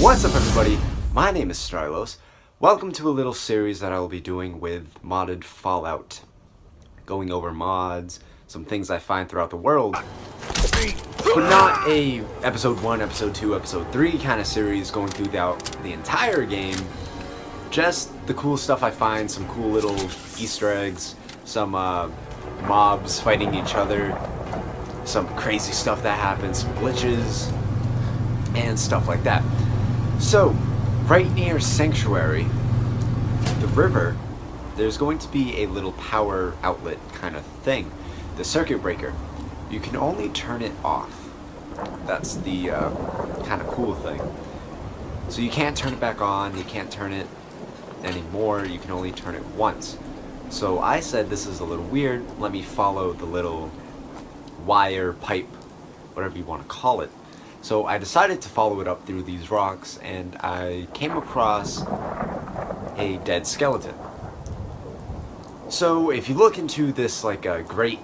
What's up, everybody? My name is Stylos. Welcome to a little series that I will be doing with modded Fallout. Going over mods, some things I find throughout the world. But not a episode 1, episode 2, episode 3 kind of series going throughout the entire game. Just the cool stuff I find, some cool little Easter eggs, some mobs fighting each other, some crazy stuff that happens, some glitches, and stuff like that. So, right near Sanctuary, the river, there's going to be a little power outlet kind of thing. The circuit breaker. You can only turn it off. That's the kind of cool thing. So you can't turn it back on, you can't turn it anymore, you can only turn it once. So I said, this is a little weird, let me follow the little wire, pipe, whatever you want to call it. So I decided to follow it up through these rocks, and I came across a dead skeleton. So if you look into this like a grate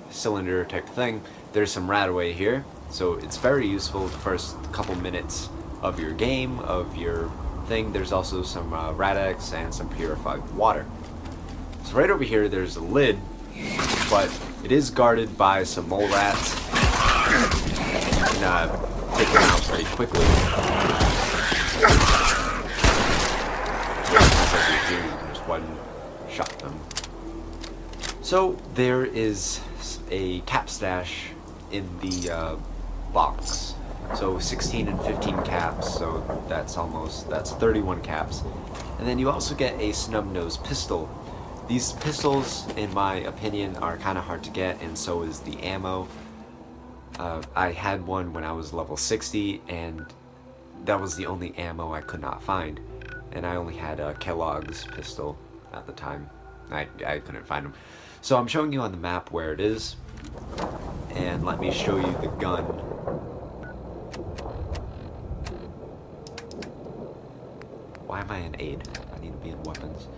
cylinder type thing, there's some radaway here. So it's very useful the first couple minutes of your game, of your thing. There's also some Rad-X and some purified water. So right over here there's a lid, but it is guarded by some mole rats. You can take them out pretty quickly. As I do, you can just one-shot them. So there is a cap stash in the box. So 16 and 15 caps, so that's 31 caps. And then you also get a snub-nose pistol. These pistols, in my opinion, are kind of hard to get, and so is the ammo. I had one when I was level 60, and that was the only ammo I could not find. And I only had a Kellogg's pistol at the time. I couldn't find them. So I'm showing you on the map where it is, and let me show you the gun. Why am I in aid? I need to be in weapons.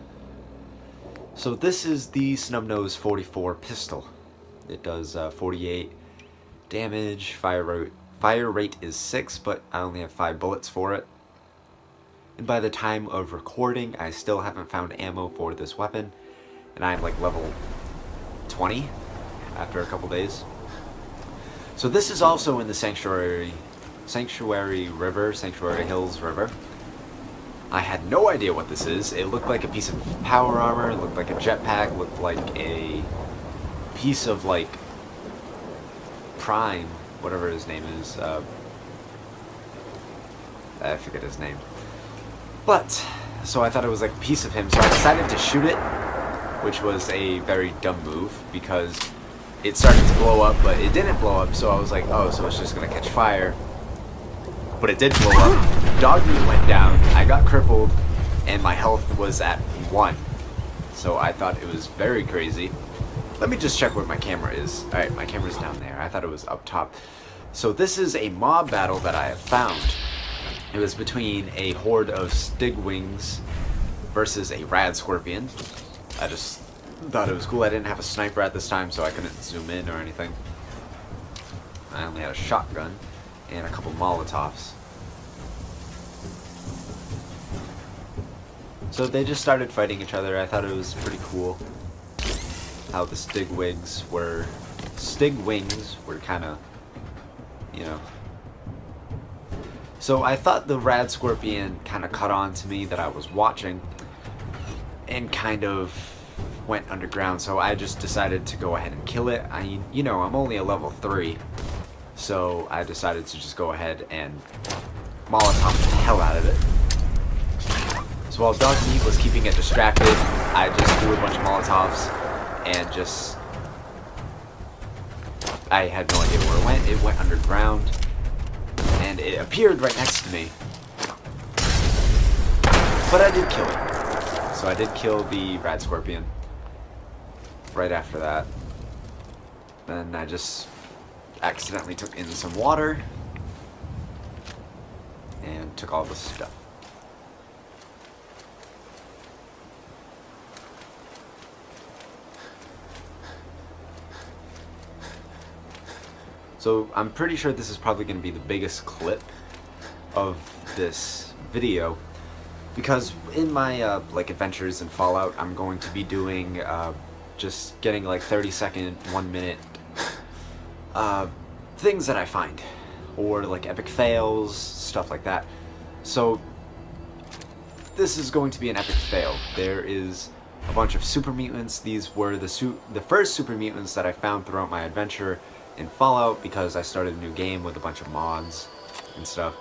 So this is the Snub-Nose 44 pistol. It does 48 damage, fire rate is 6, but I only have 5 bullets for it. And by the time of recording, I still haven't found ammo for this weapon, and I'm like level 20 after a couple days. So this is also in the Sanctuary Hills River. I had no idea what this is. It looked like a piece of power armor, it looked like a jetpack, looked like a piece of like Prime, whatever his name is. I forget his name. But, so I thought it was like a piece of him, so I decided to shoot it, which was a very dumb move, because it started to blow up, but it didn't blow up, so I was like, oh, so it's just gonna catch fire. But it did blow up. Dog meat went down, I got crippled, and my health was at 1. So I thought it was very crazy. Let me just check where my camera is. Alright, my camera's down there. I thought it was up top. So this is a mob battle that I have found. It was between a horde of Stigwings versus a Rad Scorpion. I just thought it was cool. I didn't have a sniper at this time, so I couldn't zoom in or anything. I only had a shotgun and a couple Molotovs. So they just started fighting each other. I thought it was pretty cool how the Stigwings were kind of, you know. So I thought the Rad Scorpion kind of caught on to me that I was watching and kind of went underground, so I just decided to go ahead and kill it. You know, I'm only a level 3, so I decided to just go ahead and Molotov the hell out of it. So while Dog Meat was keeping it distracted, I just threw a bunch of Molotovs and just, I had no idea where it went. It went underground, and it appeared right next to me. But I did kill it. So I did kill the Rad Scorpion right after that. Then I just accidentally took in some water and took all the stuff. So I'm pretty sure this is probably going to be the biggest clip of this video because in my like adventures in Fallout, I'm going to be doing just getting like 30-second, 1 minute things that I find, or like epic fails, stuff like that. So this is going to be an epic fail. There is a bunch of super mutants. These were the first super mutants that I found throughout my adventure in Fallout because I started a new game with a bunch of mods and stuff.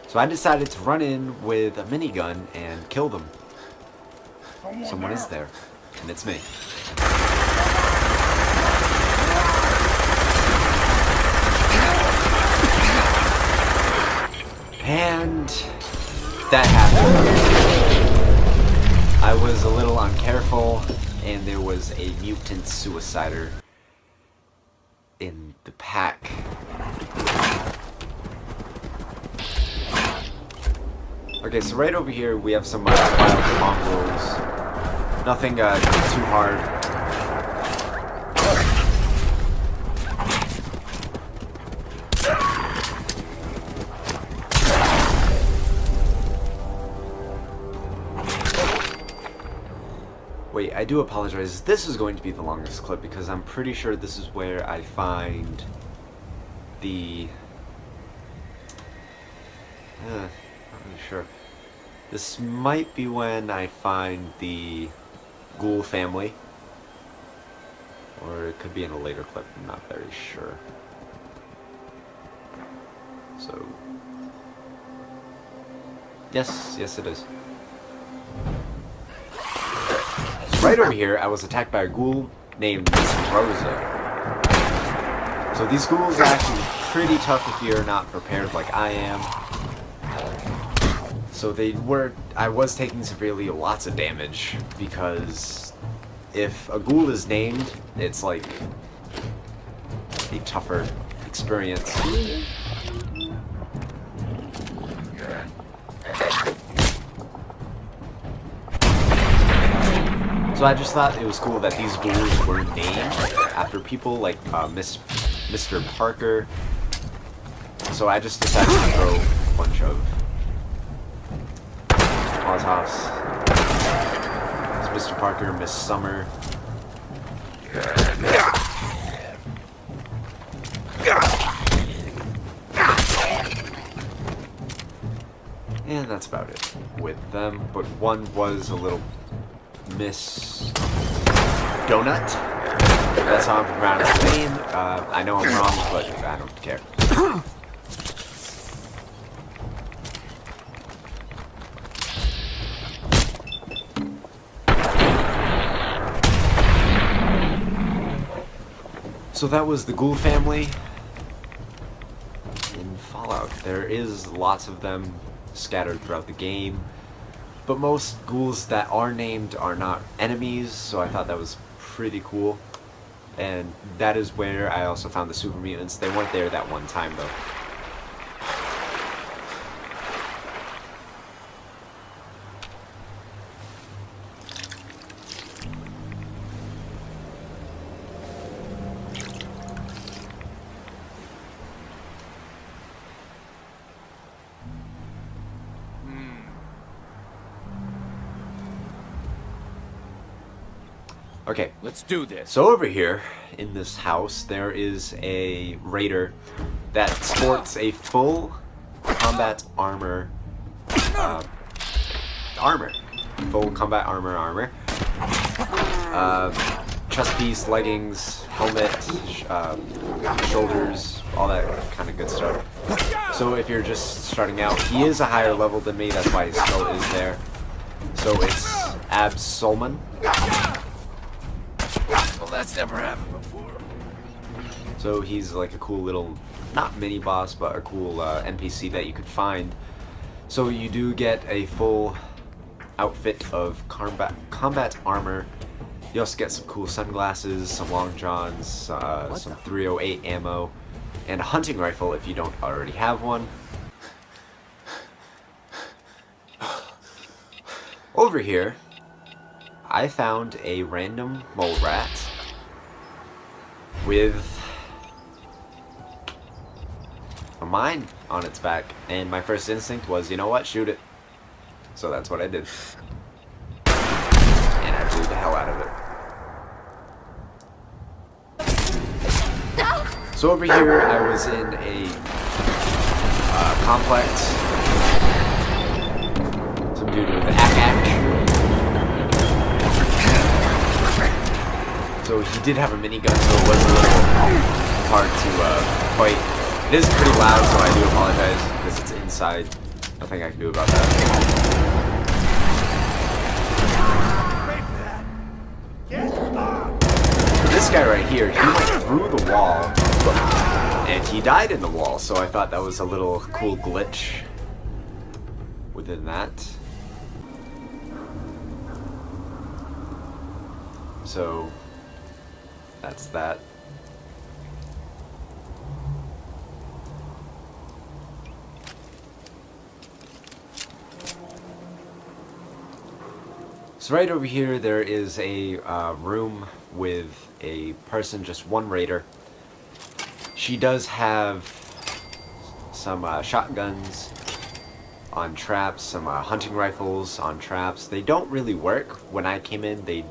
So I decided to run in with a minigun and kill them. Someone is there, and it's me. And that happened. I was a little uncareful, and there was a mutant suicider in the pack. Okay, so right over here we have some wild mongrels. Nothing too hard. Wait, I do apologize. This is going to be the longest clip because I'm pretty sure this is where I find the... not really sure. This might be when I find the ghoul family. Or it could be in a later clip, I'm not very sure. So... yes it is. Right over here, I was attacked by a ghoul named Miss Rosa. So these ghouls are actually pretty tough if you're not prepared like I am. So I was taking severely lots of damage because if a ghoul is named, it's like a tougher experience. So I just thought it was cool that these ghouls were named after people like Mr. Parker. So I just decided to throw a bunch of Molotovs. It's Mr. Parker, Miss Summer. And that's about it with them, but one was a little Miss Donut. That's how I'm pronouncing her name. I know I'm wrong, but I don't care. So that was the ghoul family in Fallout. There is lots of them scattered throughout the game. But most ghouls that are named are not enemies, so I thought that was pretty cool. And that is where I also found the super mutants. They weren't there that one time, though. Okay, let's do this. So over here in this house, there is a raider that sports a full combat armor. Full combat armor. Chest piece, leggings, helmet, shoulders, all that kind of good stuff. So if you're just starting out, he is a higher level than me. That's why his skull is there. So it's Absolman. Well, that's never happened before. So he's like a cool little, not mini boss, but a cool NPC that you could find. So you do get a full outfit of combat armor. You also get some cool sunglasses, some long johns, some 308 ammo, and a hunting rifle if you don't already have one. Over here, I found a random mole rat with a a mine on its back, and my first instinct was, you know what, shoot it. So that's what I did. And I blew the hell out of it. So over here, I was in a complex. Some dude with an ack. So he did have a minigun, so it was a little hard to fight. It is pretty loud, so I do apologize because it's inside. Nothing I can do about that. This guy right here, he went through the wall, and he died in the wall, so I thought that was a little cool glitch within that. So, that's that. So right over here there is a room with a person, just one raider. She does have some shotguns on traps, some hunting rifles on traps. They don't really work. When I came in, they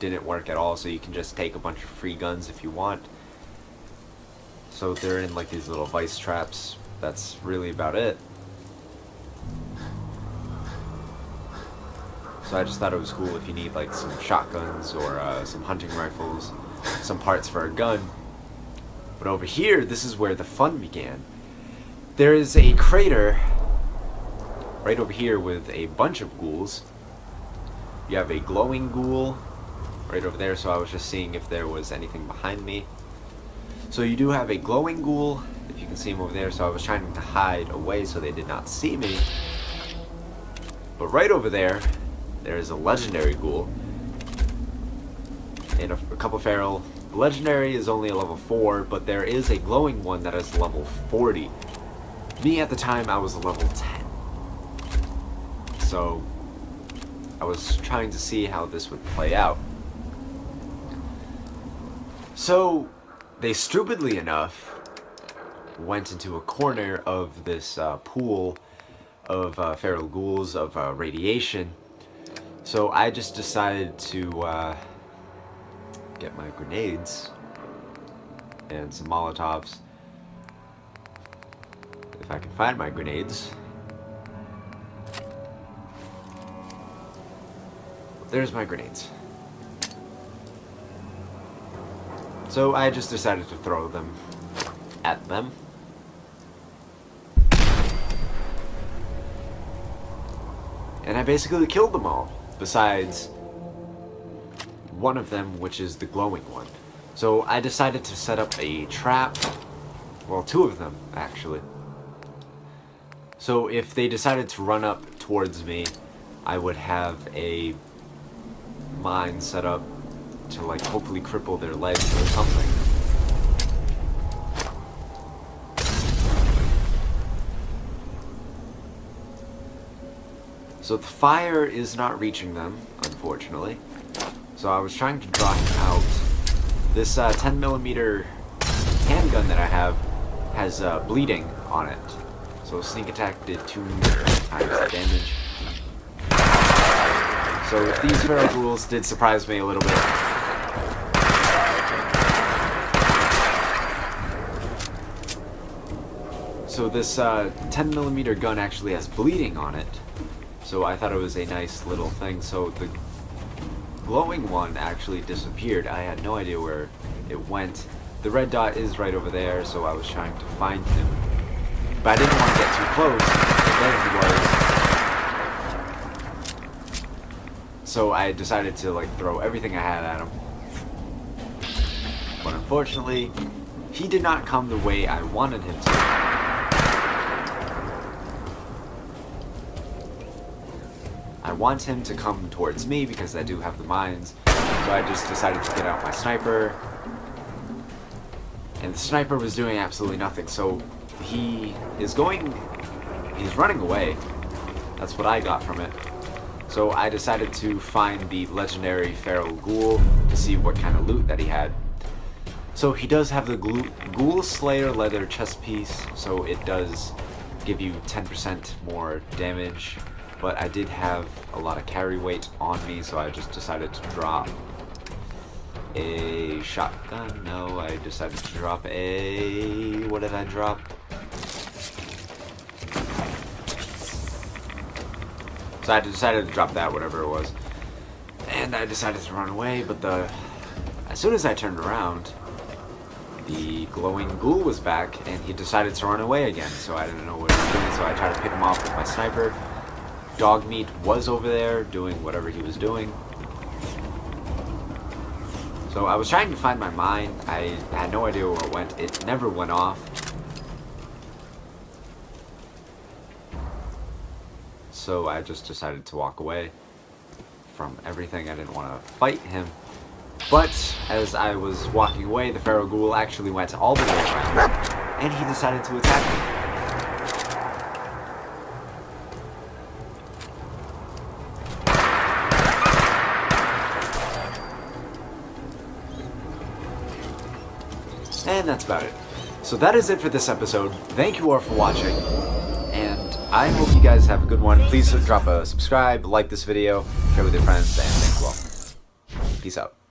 didn't work at all, so you can just take a bunch of free guns if you want. So they're in like these little vice traps. That's really about it. So I just thought it was cool if you need like some shotguns or some hunting rifles, some parts for a gun. But over here, this is where the fun began. There is a crater right over here with a bunch of ghouls. You have a glowing ghoul right over there, so I was just seeing if there was anything behind me. So you do have a glowing ghoul, if you can see him over there, so I was trying to hide away so they did not see me. But right over there, there is a legendary ghoul and a couple feral. The legendary is only a level 4, but there is a glowing one that is level 40. Me at the time, I was a level 10. So I was trying to see how this would play out. So they stupidly enough went into a corner of this pool of feral ghouls, of radiation. So I just decided to get my grenades and some Molotovs. If I can find my grenades. There's my grenades. So I just decided to throw them at them. And I basically killed them all. Besides one of them, which is the glowing one. So I decided to set up a trap. Well, two of them, actually. So if they decided to run up towards me, I would have a mine set up to like hopefully cripple their legs or something. So the fire is not reaching them, unfortunately. So I was trying to draw him out. This 10mm handgun that I have has bleeding on it. So sneak attack did 2 times the damage. So these feral ghouls did surprise me a little bit. So this 10mm gun actually has bleeding on it. So I thought it was a nice little thing. So the glowing one actually disappeared. I had no idea where it went. The red dot is right over there, so I was trying to find him. But I didn't want to get too close. There he was. So I decided to like throw everything I had at him. But unfortunately, he did not come the way I wanted him to. I want him to come towards me because I do have the mines, so I just decided to get out my sniper. And the sniper was doing absolutely nothing, so he's running away. That's what I got from it. So I decided to find the legendary feral ghoul to see what kind of loot that he had. So he does have the Ghoul Slayer leather chest piece, so it does give you 10% more damage, but I did have a lot of carry weight on me, so I just decided to drop a shotgun. No, I decided to drop a... what did I drop? So I decided to drop that, whatever it was. And I decided to run away, but as soon as I turned around, the glowing ghoul was back, and he decided to run away again, so I didn't know what he was doing, so I tried to pick him off with my sniper. Dogmeat was over there, doing whatever he was doing. So I was trying to find my mine. I had no idea where it went. It never went off. So I just decided to walk away from everything. I didn't want to fight him. But as I was walking away, the Pharaoh Ghoul actually went all the way around, and he decided to attack me. And that's about it. So that is it for this episode. Thank you all for watching, and I hope you guys have a good one. Please drop a subscribe, like this video, share with your friends, and thank you all. Peace out.